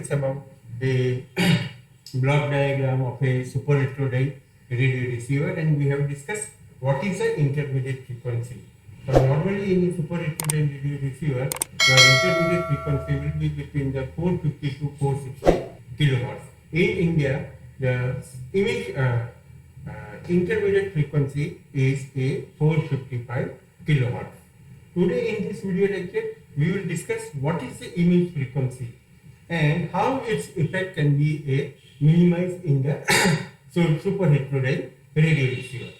discussions about a block diagram of a superheterodyne radio receiver, and we have discussed what is the intermediate frequency. So normally in a superheterodyne radio receiver, your intermediate frequency will be between the 450 to 460 kilohertz. In India, the image intermediate frequency is a 455 kilohertz. Today in this video lecture, we will discuss what is the image frequency and how its effect can be minimized in the superheterodyne radio receiver.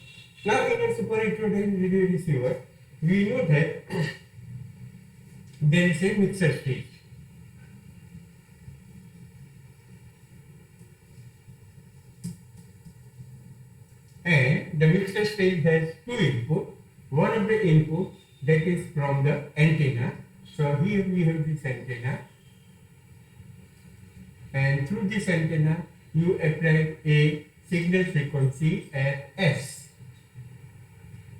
Now in a superheterodyne radio receiver, we know that there is a mixer stage. And the mixer stage has two inputs. One of the input that is from the antenna. So here we have this antenna, and through this antenna you apply a signal frequency at S.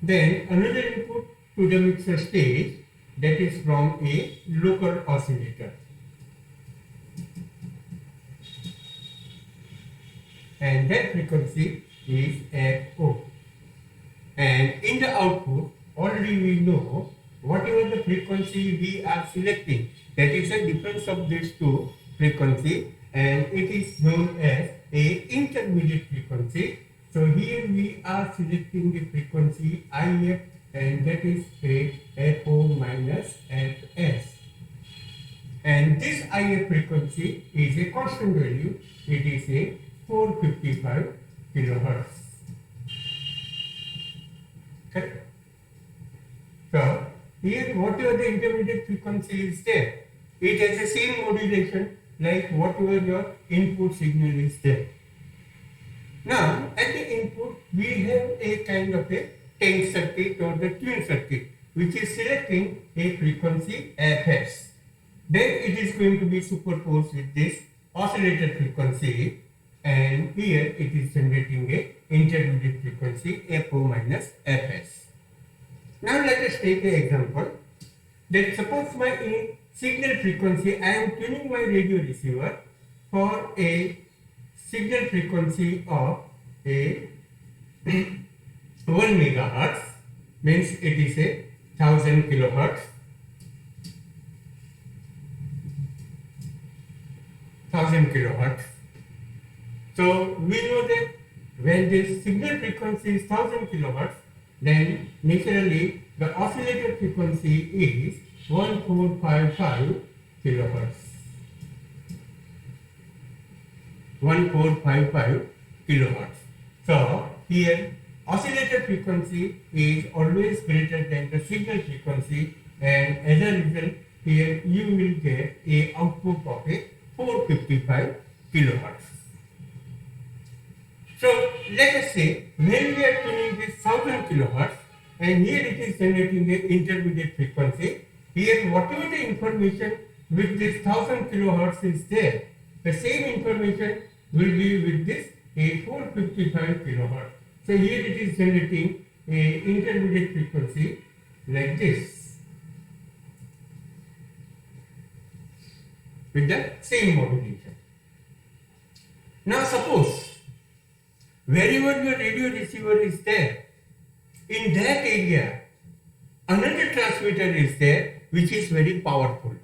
Then another input to the mixer stage, that is from a local oscillator, and that frequency is at O. And in the output, already we know whatever the frequency we are selecting, that is the difference of these two frequency, and it is known as a intermediate frequency. So here we are selecting the frequency IF, and that is a FO minus FS. And this IF frequency is a constant value. It is a 455 kilohertz. Correct? So here whatever the intermediate frequency is there, it has the same modulation like whatever your input signal is there. Now at the input we have a kind of a tank circuit or the tune circuit which is selecting a frequency fs. Then it is going to be superposed with this oscillator frequency, and here it is generating a intermediate frequency FO minus FS. Now let us take an example that suppose my signal frequency, I am tuning my radio receiver for a signal frequency of a 1 megahertz, means it is a 1000 kilohertz. 1000 kilohertz. So we know that when the signal frequency is 1000 kilohertz, then naturally the oscillator frequency is 1455 kilohertz. 1455 kilohertz. So here oscillator frequency is always greater than the signal frequency, and as a result here you will get a output of a 455 kilohertz. So let us say when we are tuning this 1000 kilohertz, and here it is generating an intermediate frequency, here whatever the information with this 1000 kilohertz is there, the same information will be with this a 455 kilohertz. So here it is generating a intermediate frequency like this with the same modulation. Now suppose wherever your radio receiver is there, in that area another transmitter is there which is very powerful,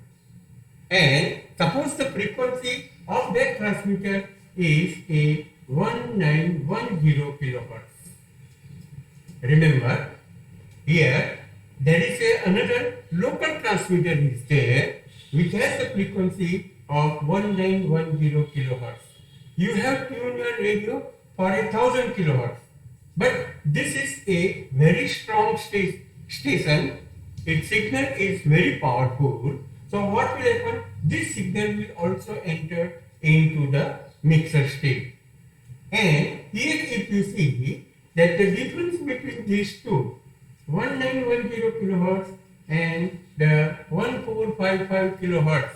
and suppose the frequency of that transmitter is a 1910 kilohertz. Remember, here there is another local transmitter is there which has a frequency of 1910 kilohertz. You have tuned your radio for 1000 kilohertz, but this is a very strong station. Its signal is very powerful. So what will happen? This signal will also enter into the mixer state. And here if you see that the difference between these two, 1910 kilohertz and the 1455 kilohertz,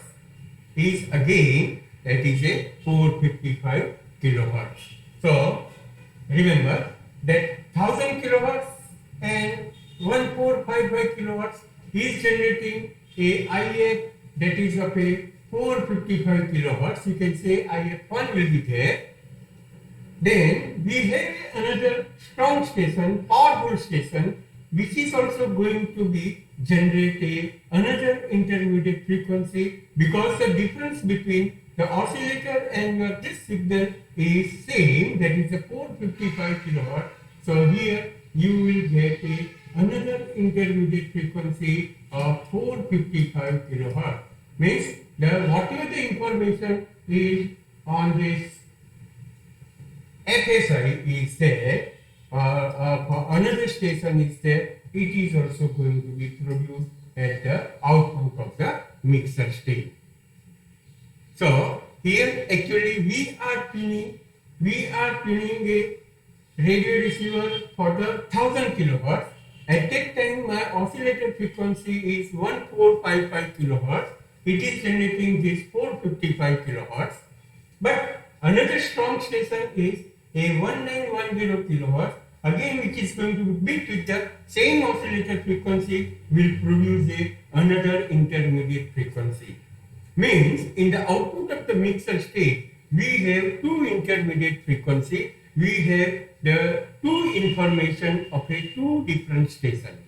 is again that is a 455 kilohertz. So remember that 1000 kilohertz and 1455 kilohertz is generating a IF that is of a 455 kilohertz, you can say IF1 will be there. Then we have another strong station, powerful station, which is also going to be generate another intermediate frequency, because the difference between the oscillator and your this signal is same, that is the 455 kilohertz. So here you will get another intermediate frequency of 455 kilohertz. Means whatever the information is on this FSI is there, another station is there, it is also going to be produced at the output of the mixer state. So here actually we are tuning a radio receiver for the 1000 kilohertz. At that time my oscillator frequency is 1455 kilohertz. It is generating this 455 kilohertz. But another strong station is a 1910 kilohertz, again which is going to be bit with the same oscillator frequency, will produce another intermediate frequency. Means in the output of the mixer state we have two intermediate frequency, we have the two information of a two different stations.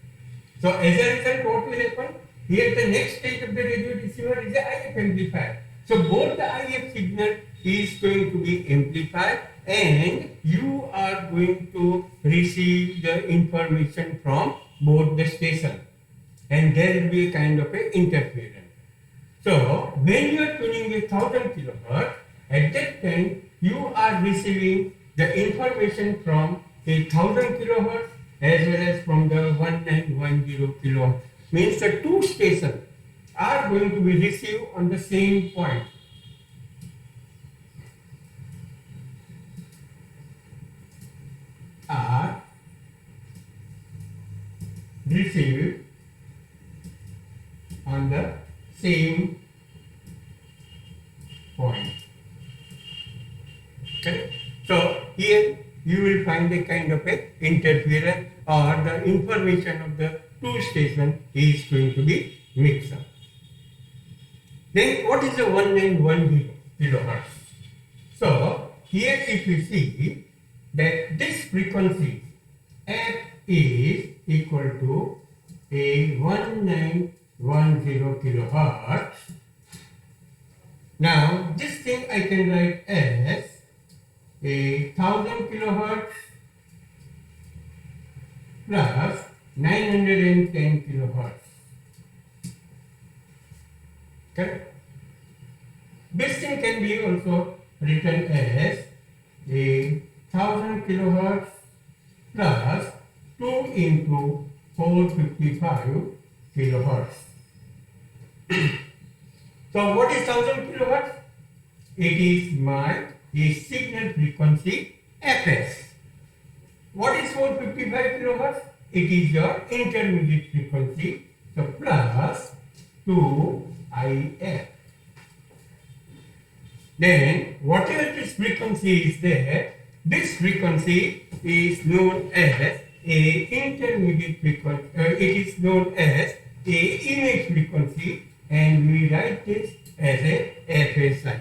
So as a result, what will happen? Here the next stage of the radio receiver is the IF amplifier. So both the IF signal is going to be amplified and you are going to receive the information from both the stations, and there will be a kind of a interference. So when you are tuning a 1000 kilohertz, at that time you are receiving the information from a 1000 kilohertz as well as from the 1910 kilohertz. Means the two stations are going to be received on the same point. Are received on the same point. Okay. So here you will find a kind of a interference, or the information of the two stations is going to be mixed up. Then what is the 1910 kilohertz? So here if you see that this frequency f is equal to a 1910 kilohertz. Now this thing I can write as a 1000 kilohertz plus 910 kilohertz. Okay. This thing can be also written as a 1000 kilohertz plus 2 into 455 kilohertz. So what is 1000 kilohertz? It is my signal frequency Fs. What is 455 kilohertz? It is your intermediate frequency. So plus 2IF. Then whatever this frequency is there, this frequency is known as a intermediate frequency. It is known as a image frequency, and we write this as a FSI.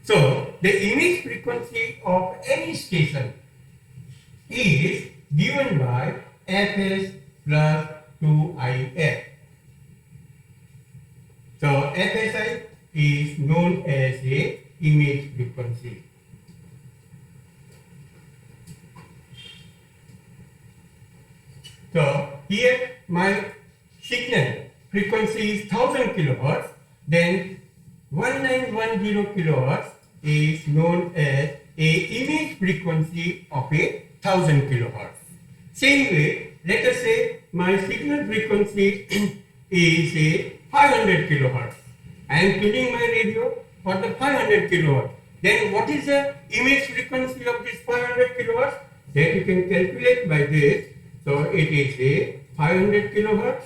So the image frequency of any station is given by Fs plus 2IF. So FSI is known as a image frequency. So here my signal frequency is 1000 kilohertz, then 1910 kilohertz is known as a image frequency of a 1000 kilohertz. Same way, let us say my signal frequency is a 500 kilohertz. I am tuning my radio for the 500 kilohertz. Then what is the image frequency of this 500 kilohertz? That you can calculate by this. So it is a 500 kilohertz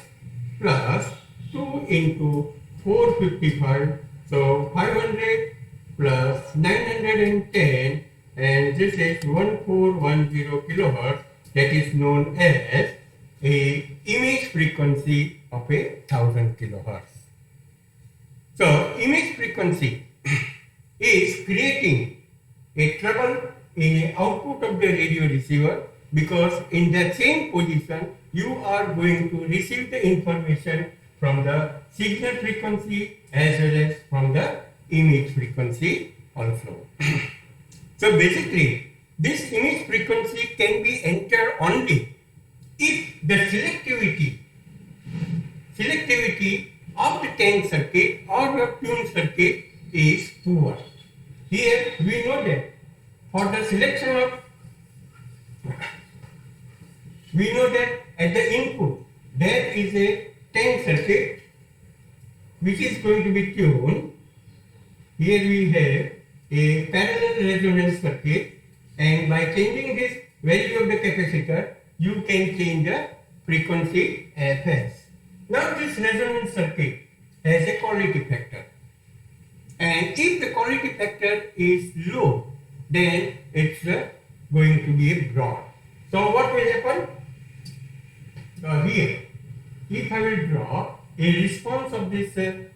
plus 2 into 455. So 500 plus 910, and this is 1410 kilohertz. That is known as a image frequency of a 1000 kilohertz. So image frequency is creating a trouble in the output of the radio receiver, because in that same position you are going to receive the information from the signal frequency as well as from the image frequency also. So basically this image frequency can be entered only if the selectivity of the tank circuit or the tune circuit is poor. Here we know that for the selection of, we know that at the input there is a tank circuit which is going to be tuned. Here we have a parallel resonance circuit, and by changing this value of the capacitor you can change the frequency fs. Now this resonance circuit has a quality factor, and if the quality factor is low then it's going to be a broad. So what will happen? Here if I will draw a response of this tank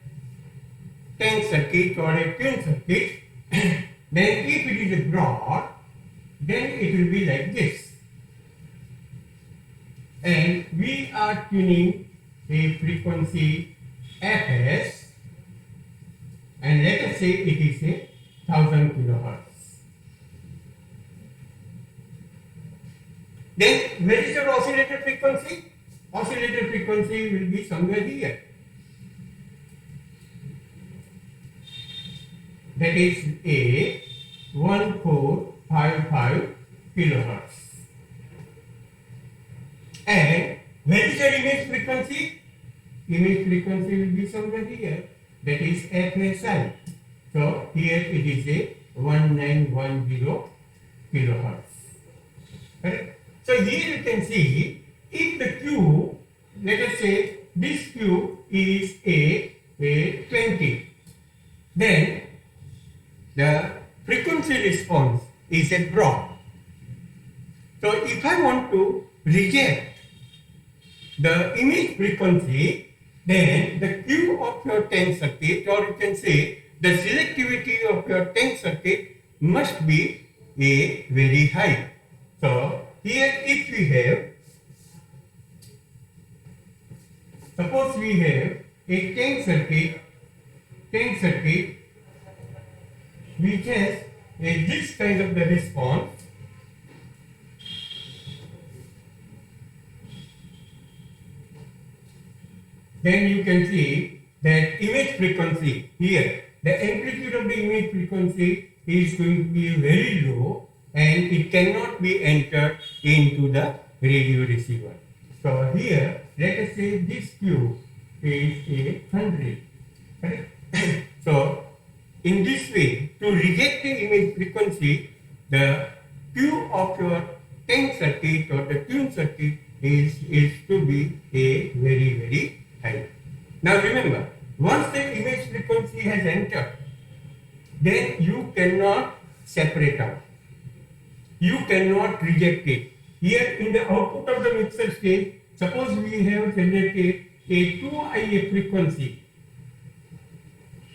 circuit or a tune circuit, then if it is a broad, then it will be like this. And we are tuning a frequency fs, and let us say it is a 1000 kilohertz. Then where is your oscillator frequency? Oscillator frequency will be somewhere here. That is a 1455 kilohertz. And where is your image frequency? Image frequency will be somewhere here. That is FSI. So here it is a 1910 kilohertz. Correct? So here you can see if the Q, let us say this Q is a 20, then the frequency response is a broad. So if I want to reject the image frequency, then the Q of your tank circuit, or you can say the selectivity of your tank circuit, must be a very high. So here if we have, suppose we have a tank circuit which has this kind of the response, then you can see that image frequency here, the amplitude of the image frequency is going to be very low and it cannot be entered into the radio receiver. So here let us say this Q is a 100. Correct? So in this way, to reject the image frequency, the Q of your tank circuit or the tune circuit is to be a very high. Now remember, once the image frequency has entered, then you cannot separate out. You cannot reject it. Here in the output of the mixer stage, suppose we have generated a 2IF frequency.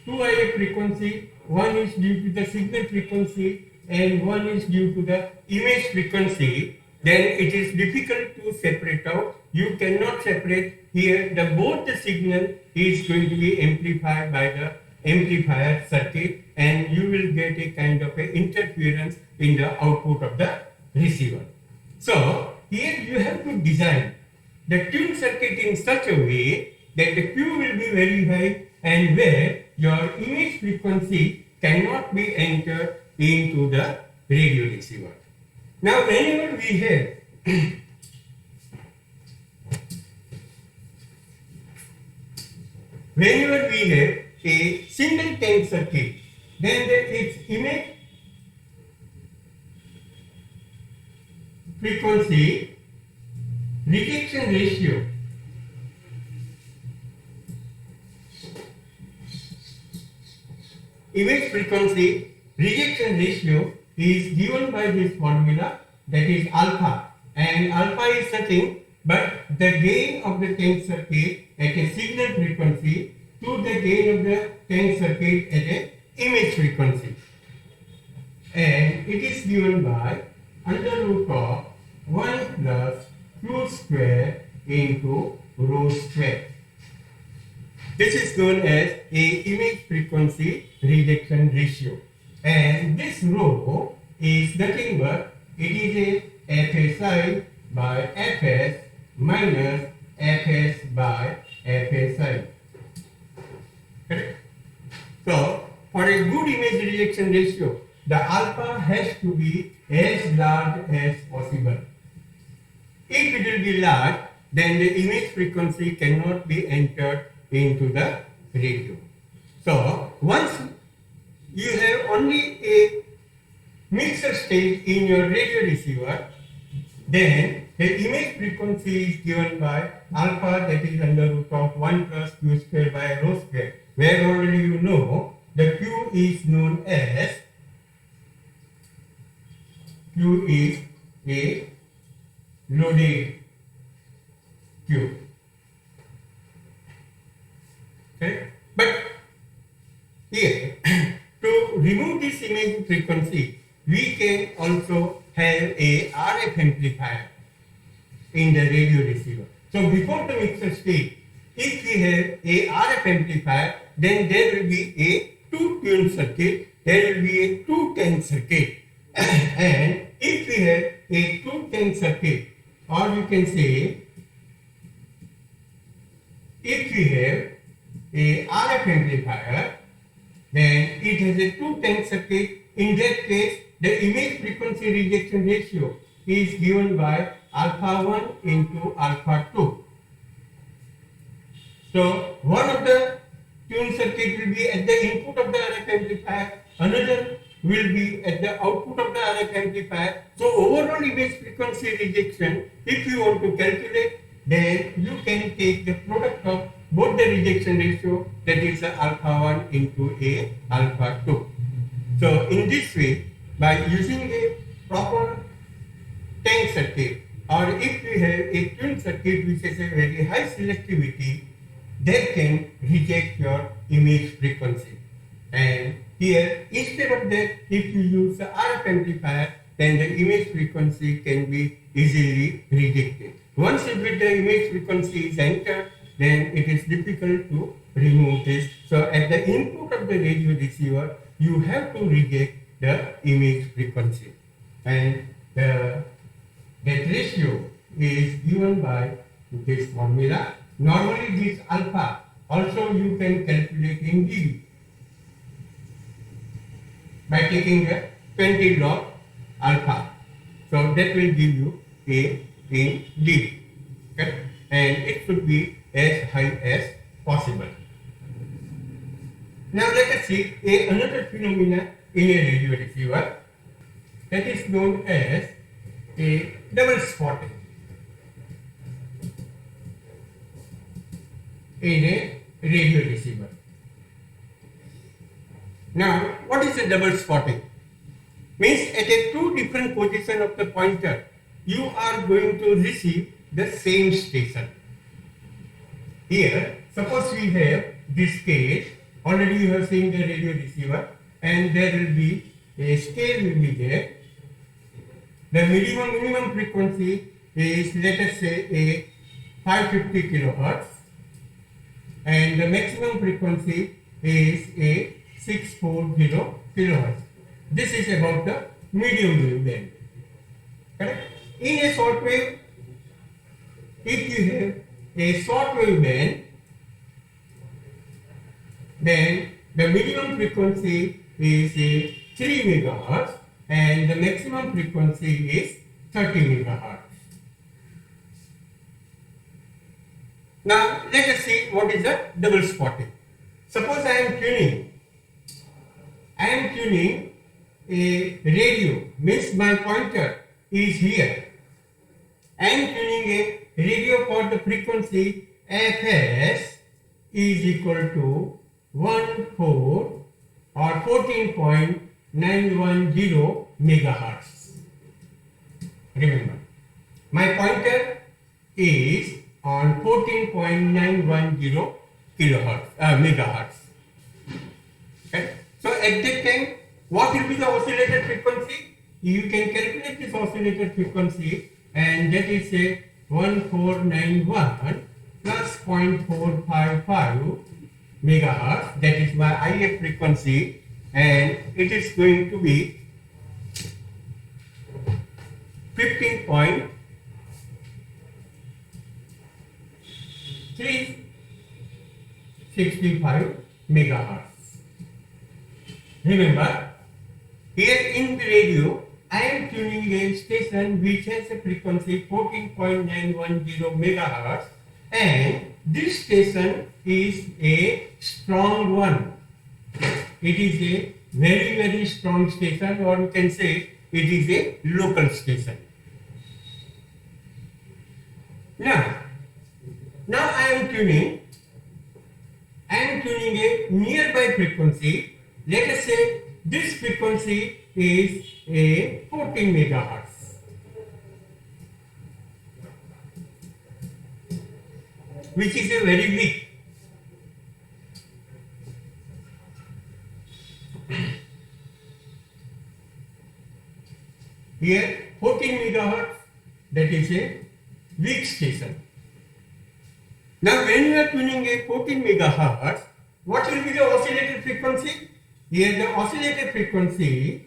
2IF frequency, one is due to the signal frequency and one is due to the image frequency, then it is difficult to separate out. You cannot separate here. Both the signal is going to be amplified by the amplifier circuit and you will get a kind of a interference in the output of the receiver. So here you have to design the tune circuit in such a way that the Q will be very high and where your image frequency cannot be entered into the radio receiver. Now whenever we have a single tank circuit, then its image frequency rejection ratio is given by this formula, that is alpha, and alpha is nothing but the gain of the tank circuit at a signal frequency to the gain of the tank circuit at a image frequency, and it is given by under root of 1 plus q square into rho square. This is known as a image frequency rejection ratio, and this rho is nothing but it is a FSI by Fs minus Fs by FSI. Correct? So, for a good image rejection ratio, the alpha has to be as large as possible. If it will be large, then the image frequency cannot be entered into the radio. So, once you have only a mixer stage in your radio receiver, then the image frequency is given by alpha, that is under root of 1 plus q square by rho square, where already you know the q is known as q is a loaded q. Okay? But here, to remove this image frequency, we can also have a RF amplifier in the radio receiver. So before the mixer stage, if we have a RF amplifier, then there will be a two-tune circuit, there will be a two-tank circuit. And if we have a two-tank circuit, or you can say, if we have a RF amplifier, then it has a two-tank circuit. In that case, the image frequency rejection ratio is given by alpha 1 into alpha 2. So, one of the tune circuit will be at the input of the RF amplifier, another will be at the output of the RF amplifier. So, overall image frequency rejection, if you want to calculate, then you can take the product of both the rejection ratio, that is alpha 1 into a alpha 2. So, in this way, by using a proper tank circuit, or if we have a tune circuit which has a very high selectivity, that can reject your image frequency. And here, instead of that, if you use the RF amplifier, then the image frequency can be easily rejected. Once the image frequency is entered, then it is difficult to remove this. So at the input of the radio receiver, you have to reject the image frequency. And that ratio is given by this formula. Normally this alpha also you can calculate in dB by taking the 20 log alpha. So that will give you a in dB. Okay? And it should be as high as possible. Now let us see another phenomena in a radio receiver, that is known as a double spotting in a radio receiver. Now, what is a double spotting? Means at a two different position of the pointer, you are going to receive the same station. Here, suppose we have this case, already you have seen the radio receiver, and there will be a scale will be there. The minimum frequency is, let us say, a 550 kilohertz, and the maximum frequency is a 640 kilohertz. This is about the medium wave band. Correct? In a short wave, if you have a short wave band, then the minimum frequency is 3 megahertz and the maximum frequency is 30 megahertz. Now let us see what is the double spotting. Suppose I am tuning a radio, means my pointer is here. I am tuning a radio for the frequency Fs is equal to 14.910 megahertz. Remember, my pointer is on 14.910 megahertz. Okay. So at that time, what will be the oscillator frequency? You can calculate this oscillator frequency, and that is a 1491 plus 0.455 megahertz. That is my IF frequency, and it is going to be 15.365 megahertz. Remember, here in the radio, I am tuning a station which has a frequency 14.910 megahertz, and this station is a strong one. It is a very strong station, or we can say it is a local station. Now I am tuning a nearby frequency. Let us say this frequency is a 14 megahertz, which is a very weak. Here 14 megahertz, that is a weak station. Now when you are tuning a 14 megahertz, what will be the oscillator frequency? Here the oscillator frequency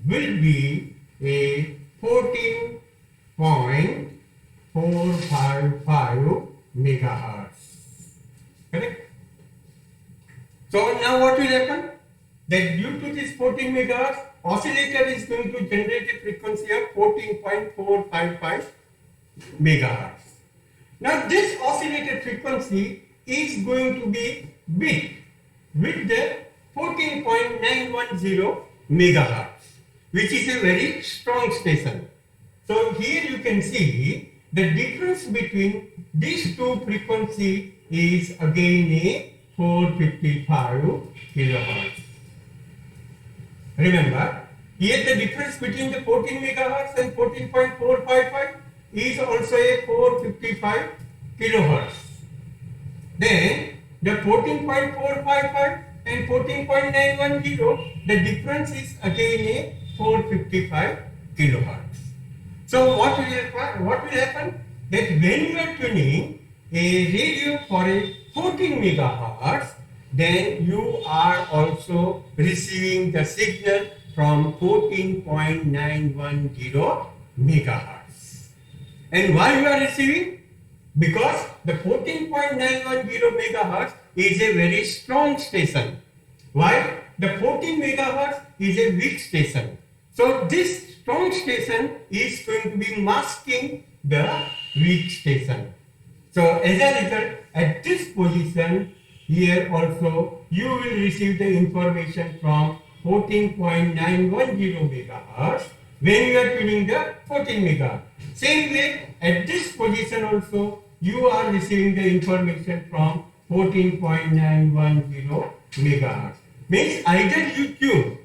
will be a 14.455 megahertz. Correct? So now what will happen? That due to this 14 megahertz, oscillator is going to generate a frequency of 14.455 megahertz. Now this oscillator frequency is going to be bit with the 14.910 megahertz, which is a very strong station. So here you can see the difference between these two frequencies is again a 455 kilohertz. Remember, here the difference between the 14 megahertz and 14.455 is also a 455 kilohertz. Then the 14.455 and 14.910, the difference is again a 455 kilohertz. So what will happen? That when you are tuning a radio for a 14 megahertz, then you are also receiving the signal from 14.910 megahertz. And why you are receiving? Because the 14.910 megahertz is a very strong station, while the 14 megahertz is a weak station. So this strong station is going to be masking the weak station. So as a result, at this position, here also you will receive the information from 14.910 megahertz when you are tuning the 14 megahertz. Same way, at this position also you are receiving the information from 14.910 megahertz. Means either you tune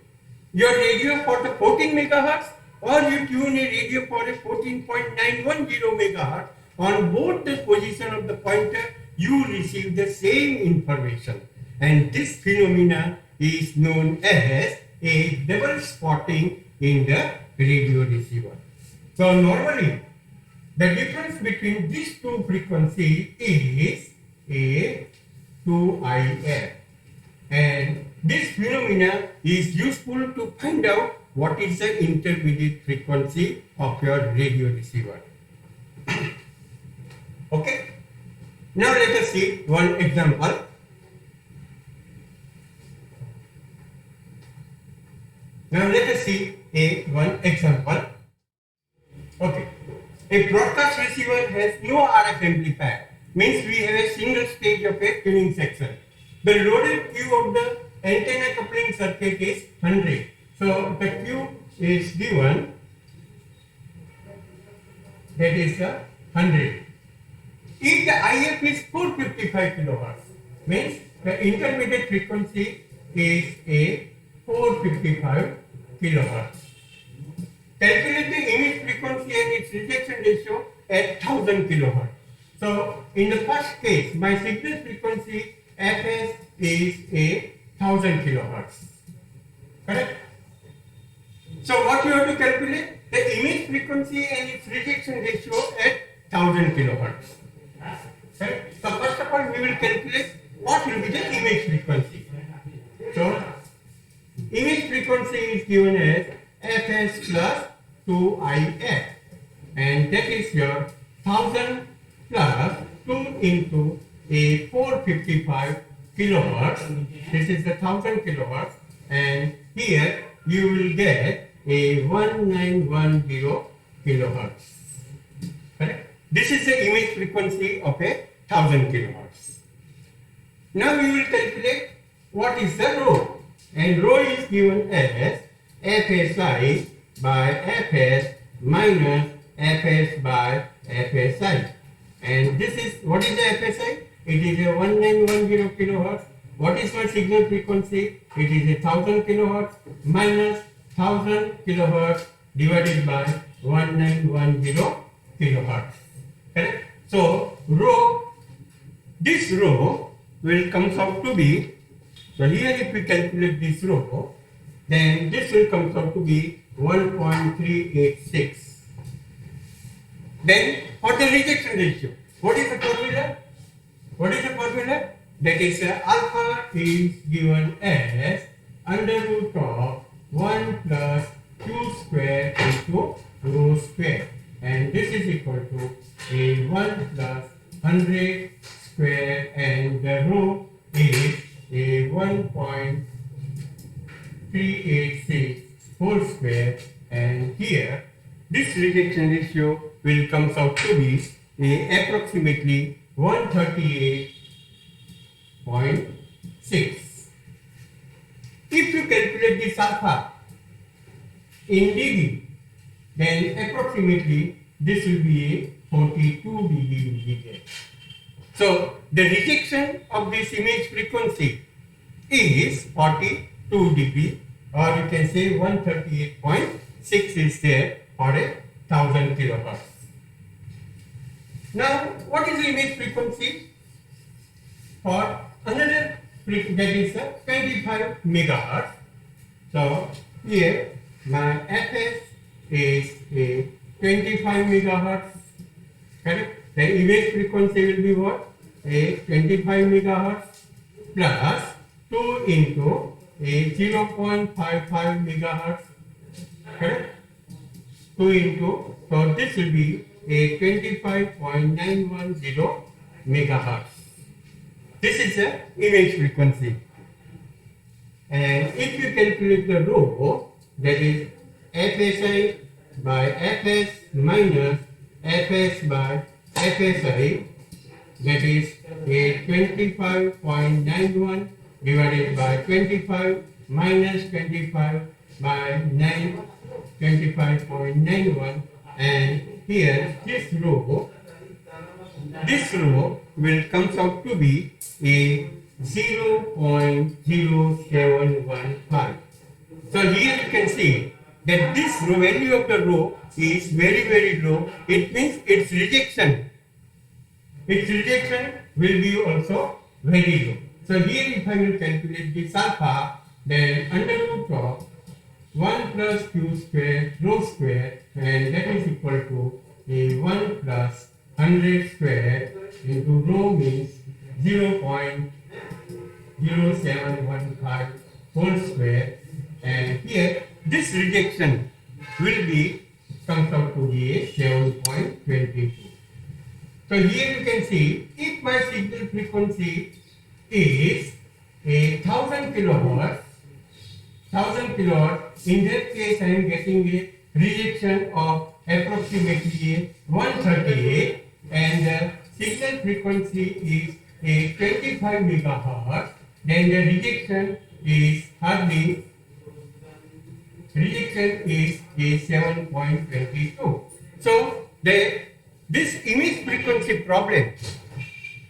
your radio for the 14 megahertz or you tune a radio for a 14.910 megahertz. On both the position of the pointer, you receive the same information, and this phenomena is known as a double spotting in the radio receiver. So normally the difference between these two frequencies is a 2IF, and this phenomena is useful to find out what is the intermediate frequency of your radio receiver. Okay. Now let us see one example. One example. Okay. A broadcast receiver has no RF amplifier. Means we have a single stage of a tuning section. The loaded Q of the antenna coupling circuit is 100. So the Q is given, that is the 100. If the IF is 455 kilohertz, means the intermediate frequency is a 455 kilohertz. Calculate the image frequency and its rejection ratio at 1000 kilohertz. So in the first case, my signal frequency Fs is a 1000 kilohertz. Correct? So what you have to calculate? The image frequency and its rejection ratio at 1000 kilohertz. Correct? So first of all, we will calculate what will be the image frequency. So image frequency is given as Fs plus 2If, and that is your 1000 plus 2 into a 455 kilohertz. This is the 1000 kilohertz, and here you will get a 1910 kilohertz. Correct? This is the image frequency of a 1000 kilohertz. Now we will calculate what is the rho, and rho is given as Fsi by Fs minus Fs by Fsi. And this is, what is the Fsi? It is a 1910 kilohertz. What is my signal frequency? It is a 1000 kilohertz minus 1000 kilohertz divided by 1910 kilohertz. Correct? So rho, this rho will comes out to be, so here if we calculate this rho, then this will come out to be 1.386. Then for the rejection ratio, what is the formula? What is the formula? That is alpha is given as under root of 1 plus q square into rho square, and this is equal to a 1 plus 100 square, and the rho is a 1.386 whole square, and here this rejection ratio will comes out to be approximately 138.6. If you calculate this alpha in dB, then approximately this will be a 42 dB will be there. So the rejection of this image frequency is 42 dB, or you can say 138.6 is there for a 1000 kilohertz. Now, what is the image frequency for another frequency, that is 25 megahertz? So here my Fs is a 25 megahertz. Correct? The image frequency will be what? A 25 megahertz plus 2 into a 0.55 megahertz. Correct? 2 into, so this will be a 25.910 megahertz. This is the image frequency. And if you calculate the rho, that is Fsi by Fs minus Fs by Fsi, that is a 25.91 divided by 25 minus 25 by 25.91, and here this row will comes out to be a 0.0715. So here you can see that this rho, value of the rho is very, very low. It means its rejection will be also very low. So here if I will calculate this alpha, then under root of 1 plus q square rho square, and that is equal to a 1 plus 100 square into rho means 0.0715 whole square, and here this rejection will be comes out to be a 7.22. So here you can see if my signal frequency is a 1000 kilohertz, in that case I am getting a rejection of approximately 138, and the signal frequency is a 25 megahertz, then the rejection is hardly, rejection is a 7.22. So this image frequency problem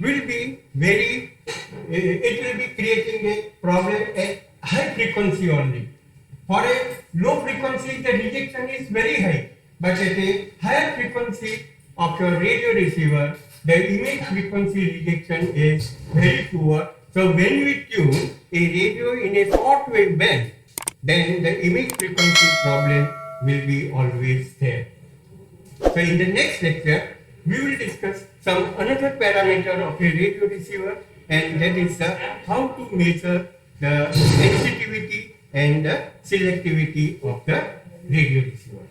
will be very, it will be creating a problem at high frequency only. For a low frequency, the rejection is very high, but at a higher frequency of your radio receiver, the image frequency rejection is very poor. So when we tune a radio in a short wave band, then the image frequency problem will be always there. So in the next lecture, we will discuss some another parameter of a radio receiver, and that is how to measure the sensitivity and the selectivity of the radio receiver.